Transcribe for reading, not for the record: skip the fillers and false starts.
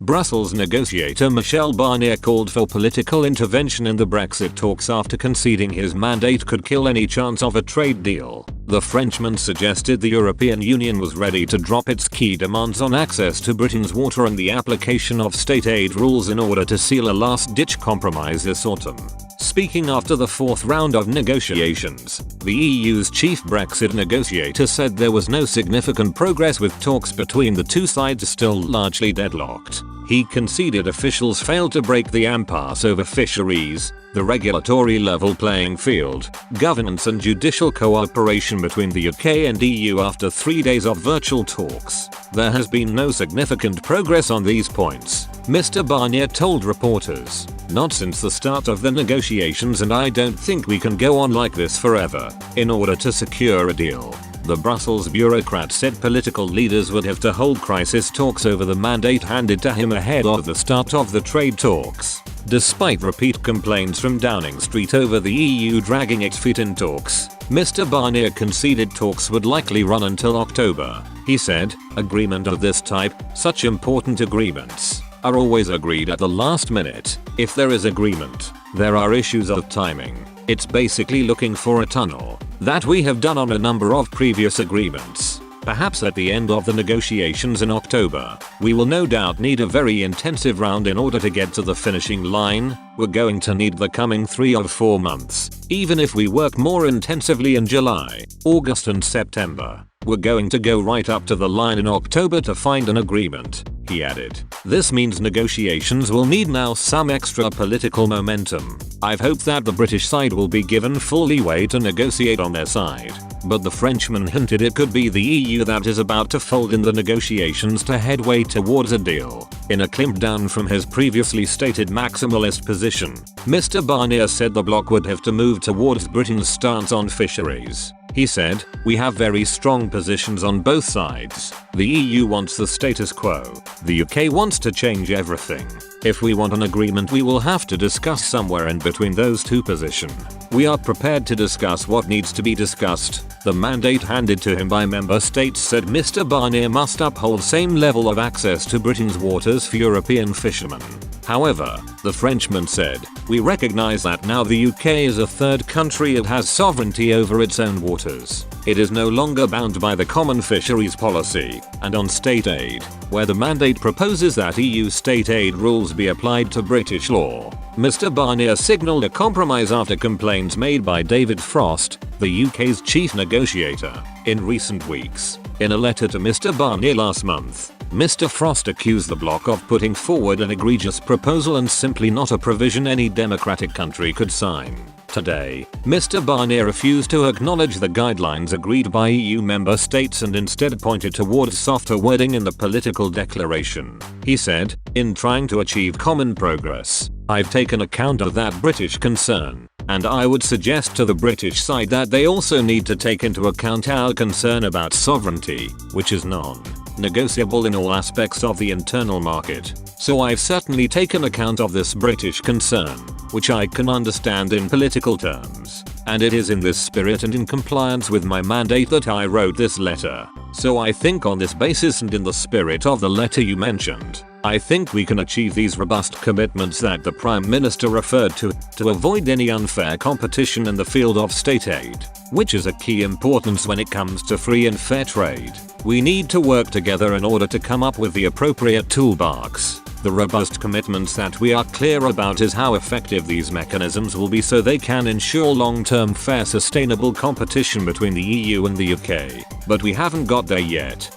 Brussels negotiator Michel Barnier called for political intervention in the Brexit talks after conceding his mandate could kill any chance of a trade deal. The Frenchman suggested the European Union was ready to drop its key demands on access to Britain's water and the application of state aid rules in order to seal a last-ditch compromise this autumn. Speaking after the fourth round of negotiations, the EU's chief Brexit negotiator said there was no significant progress with talks between the two sides still largely deadlocked. He conceded officials failed to break the impasse over fisheries, the regulatory level playing field, governance and judicial cooperation between the UK and EU after 3 days of virtual talks. There has been no significant progress on these points, Mr. Barnier told reporters. Not since the start of the negotiations, and I don't think we can go on like this forever. In order to secure a deal, the Brussels bureaucrat said political leaders would have to hold crisis talks over the mandate handed to him ahead of the start of the trade talks. Despite repeat complaints from Downing Street over the EU dragging its feet in talks, Mr. Barnier conceded talks would likely run until October. He said, "Agreement of this type, such important agreements, are always agreed at the last minute. If there is agreement, there are issues of timing. It's basically looking for a tunnel that we have done on a number of previous agreements. Perhaps at the end of the negotiations in October, we will no doubt need a very intensive round in order to get to the finishing line. We're going to need the coming 3 or 4 months, even if we work more intensively in July, August and September. We're going to go right up to the line in October to find an agreement," he added. This means negotiations will need now some extra political momentum. I've hoped that the British side will be given full leeway to negotiate on their side, but the Frenchman hinted it could be the EU that is about to fold in the negotiations to headway towards a deal. In a climb down from his previously stated maximalist position, Mr. Barnier said the bloc would have to move towards Britain's stance on fisheries. He said, "We have very strong positions on both sides. The EU wants the status quo. The UK wants to change everything. If we want an agreement, we will have to discuss somewhere in between those two positions. We are prepared to discuss what needs to be discussed." The mandate handed to him by member states said Mr. Barnier must uphold same level of access to Britain's waters for European fishermen. However, the Frenchman said, "We recognize that now the UK is a third country, it has sovereignty over its own waters. It is no longer bound by the common fisheries policy, and on state aid, where the mandate proposes that EU state aid rules be applied to British law." Mr. Barnier signalled a compromise after complaints made by David Frost, the UK's chief negotiator, in recent weeks. In a letter to Mr. Barnier last month, Mr. Frost accused the bloc of putting forward an egregious proposal and simply not a provision any democratic country could sign. Today, Mr. Barnier refused to acknowledge the guidelines agreed by EU member states and instead pointed towards softer wording in the political declaration. He said, "In trying to achieve common progress, I've taken account of that British concern, and I would suggest to the British side that they also need to take into account our concern about sovereignty, which is non-negotiable in all aspects of the internal market. So I've certainly taken account of this British concern, which I can understand in political terms, and it is in this spirit and in compliance with my mandate that I wrote this letter. So I think on this basis and in the spirit of the letter you mentioned, I think we can achieve these robust commitments that the Prime Minister referred to avoid any unfair competition in the field of state aid, which is a key importance when it comes to free and fair trade. We need to work together in order to come up with the appropriate toolbox. The robust commitments that we are clear about is how effective these mechanisms will be so they can ensure long-term fair sustainable competition between the EU and the UK. But we haven't got there yet.